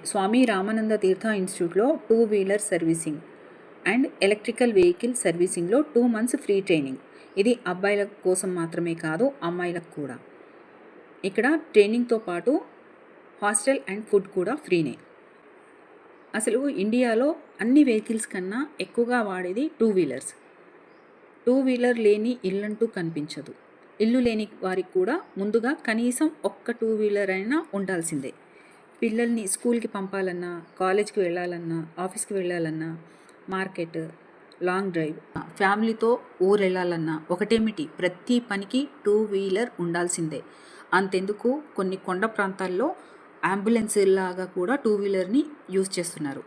స్వామి రామానంద తీర్థ ఇన్స్టిట్యూట్లో 2-వీలర్ servicing and electrical vehicle సర్వీసింగ్లో 2 months ఫ్రీ ట్రైనింగ్. ఇది అబ్బాయిల కోసం మాత్రమే కాదు, అమ్మాయిలకు కూడా. ఇక్కడ ట్రైనింగ్తో పాటు హాస్టల్ అండ్ ఫుడ్ కూడా ఫ్రీనే. అసలు ఇండియాలో అన్ని వెహికల్స్ కన్నా ఎక్కువగా వాడేది 2-వీలర్స్. 2-వీలర్ లేని ఇల్లంటూ కనిపించదు. ఇల్లు లేని వారికి కూడా ముందుగా కనీసం ఒక్క 2-వీలర్ అయినా ఉండాల్సిందే. పిల్లల్ని స్కూల్కి పంపాలన్నా, కాలేజ్కి వెళ్ళాలన్నా, ఆఫీస్కి వెళ్ళాలన్నా, మార్కెట్, లాంగ్ డ్రైవ్, ఫ్యామిలీతో ఊరు వెళ్ళాలన్నా ఒకటేమిటి, ప్రతి పనికి 2-వీలర్ ఉండాల్సిందే. అంతెందుకు కొన్ని కొండ ప్రాంతాల్లో అంబులెన్స్ లాగా కూడా 2-వీలర్ని యూజ్ చేస్తున్నారు.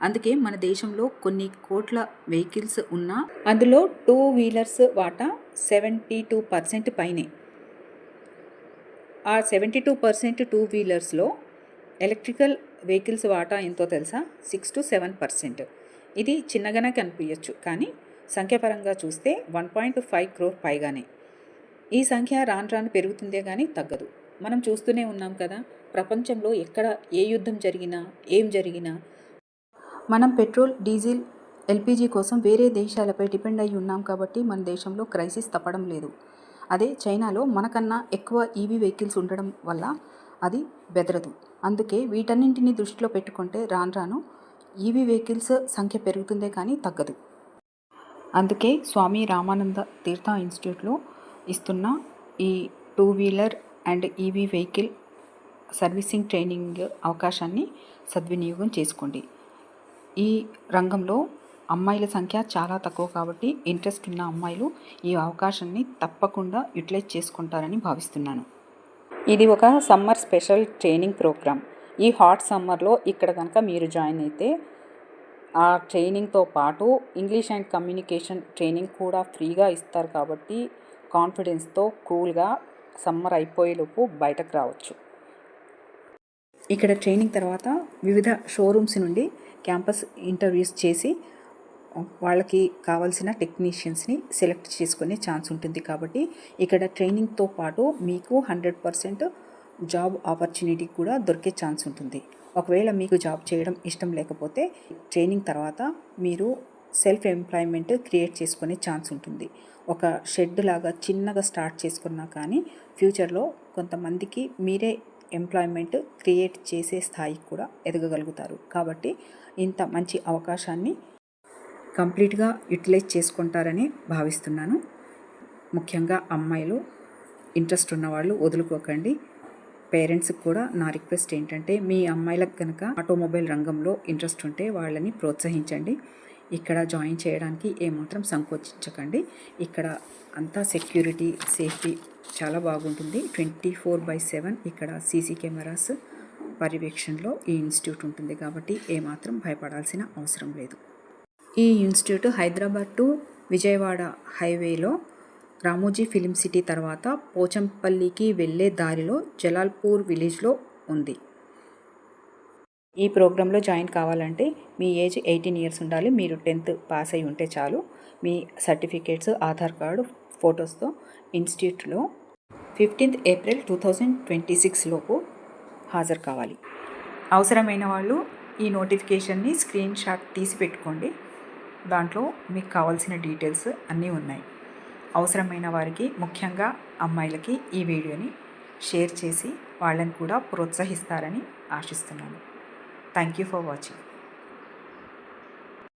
అందుకే మన దేశంలో కొన్ని కోట్ల వెహికల్స్ ఉన్నా అందులో 2-వీలర్స్ వాటా 72% పైనే. ఆ 72% 2-వీలర్స్లో ఎలక్ట్రికల్ వెహికల్స్ వాటా ఎంతో తెలుసా? 6 to 7%. ఇది చిన్నగానే కనిపించచ్చు, కానీ సంఖ్యాపరంగా చూస్తే 1.5 crore పైగానే. ఈ సంఖ్య రాను రాను పెరుగుతుందే కానీ తగ్గదు. మనం చూస్తూనే ఉన్నాం కదా, ప్రపంచంలో ఎక్కడ ఏ యుద్ధం జరిగినా, ఏం జరిగినా మనం పెట్రోల్, డీజిల్, ఎల్పిజి కోసం వేరే దేశాలపై డిపెండ్ అయి ఉన్నాం కాబట్టి మన దేశంలో క్రైసిస్ తప్పడం లేదు. అదే చైనాలో మనకన్నా ఎక్కువ ఈవీ వెహికల్స్ ఉండడం వల్ల అది బెదరదు. అందుకే వీటన్నింటినీ దృష్టిలో పెట్టుకుంటే రాను రాను ఈవీ వెహికల్స్ సంఖ్య పెరుగుతుందే కానీ తగ్గదు. అందుకే స్వామి రామానంద తీర్థ ఇన్స్టిట్యూట్లో ఇస్తున్న ఈ 2-వీలర్ and EV vehicle servicing training అవకాశాన్ని సద్వినియోగం చేసుకోండి. ఈ రంగంలో అమ్మాయిల సంఖ్య చాలా తక్కువ కాబట్టి ఇంట్రెస్ట్ ఉన్న అమ్మాయిలు ఈ అవకాశాన్ని తప్పకుండా యూటిలైజ్ చేసుకుంటారని భావిస్తున్నాను. ఇది ఒక సమ్మర్ స్పెషల్ ట్రైనింగ్ ప్రోగ్రామ్. ఈ హాట్ సమ్మర్లో ఇక్కడ కనుక మీరు జాయిన్ అయితే ఆ ట్రైనింగ్తో పాటు ఇంగ్లీష్ అండ్ కమ్యూనికేషన్ ట్రైనింగ్ కూడా ఫ్రీగా ఇస్తారు కాబట్టి కాన్ఫిడెన్స్తో కూల్గా సమ్మర్ అయిపోయేలోపు బయటకు రావచ్చు. ఇక్కడ ట్రైనింగ్ తర్వాత వివిధ షోరూమ్స్ నుండి క్యాంపస్ ఇంటర్వ్యూస్ చేసి వాళ్ళకి కావాల్సిన టెక్నీషియన్స్ని సెలెక్ట్ చేసుకునే ఛాన్స్ ఉంటుంది. కాబట్టి ఇక్కడ ట్రైనింగ్తో పాటు మీకు 100% జాబ్ ఆపర్చునిటీ కూడా దొరికే ఛాన్స్ ఉంటుంది. ఒకవేళ మీకు జాబ్ చేయడం ఇష్టం లేకపోతే ట్రైనింగ్ తర్వాత మీరు సెల్ఫ్ ఎంప్లాయ్మెంట్ క్రియేట్ చేసుకునే ఛాన్స్ ఉంటుంది. ఒక షెడ్ లాగా చిన్నగా స్టార్ట్ చేసుకున్నా కానీ ఫ్యూచర్లో కొంతమందికి మీరే ఎంప్లాయ్మెంట్ క్రియేట్ చేసే స్థాయికి కూడా ఎదగగలుగుతారు. కాబట్టి ఇంత మంచి అవకాశాన్ని కంప్లీట్గా యూటిలైజ్ చేసుకుంటారని భావిస్తున్నాను. ముఖ్యంగా అమ్మాయిలు, ఇంట్రెస్ట్ ఉన్నవాళ్ళు వదులుకోకండి. పేరెంట్స్కి కూడా నా రిక్వెస్ట్ ఏంటంటే, మీ అమ్మాయిలకు కనుక ఆటోమొబైల్ రంగంలో ఇంట్రెస్ట్ ఉంటే వాళ్ళని ప్రోత్సహించండి. ఇక్కడ జాయిన్ చేయడానికి ఏమాత్రం సంకోచించకండి. ఇక్కడ అంతా సెక్యూరిటీ, సేఫ్టీ చాలా బాగుంటుంది. 24/7 ఇక్కడ సీసీ కెమెరాస్ పర్యవేక్షణలో ఈ ఇన్స్టిట్యూట్ ఉంటుంది కాబట్టి ఏమాత్రం భయపడాల్సిన అవసరం లేదు. ఈ ఇన్స్టిట్యూట్ హైదరాబాద్ టు విజయవాడ హైవేలో రామోజీ ఫిలిం సిటీ తర్వాత పోచంపల్లికి వెళ్ళే దారిలో జలాల్పూర్ విలేజ్లో ఉంది. ఈ ప్రోగ్రాంలో జాయిన్ కావాలంటే మీ ఏజ్ 18 years ఉండాలి. మీరు 10th పాస్ అయి ఉంటే చాలు. మీ సర్టిఫికేట్స్, ఆధార్ కార్డు, ఫొటోస్తో ఇన్స్టిట్యూట్లో 15th April 2026 లోపు హాజరు కావాలి. అవసరమైన వాళ్ళు ఈ నోటిఫికేషన్ని స్క్రీన్ షాట్ తీసి పెట్టుకోండి. దాంట్లో మీకు కావాల్సిన డీటెయిల్స్ అన్నీ ఉన్నాయి. అవసరమైన వారికి, ముఖ్యంగా అమ్మాయిలకి ఈ వీడియోని షేర్ చేసి వాళ్ళని కూడా ప్రోత్సహిస్తారని ఆశిస్తున్నాను. Thank you for watching.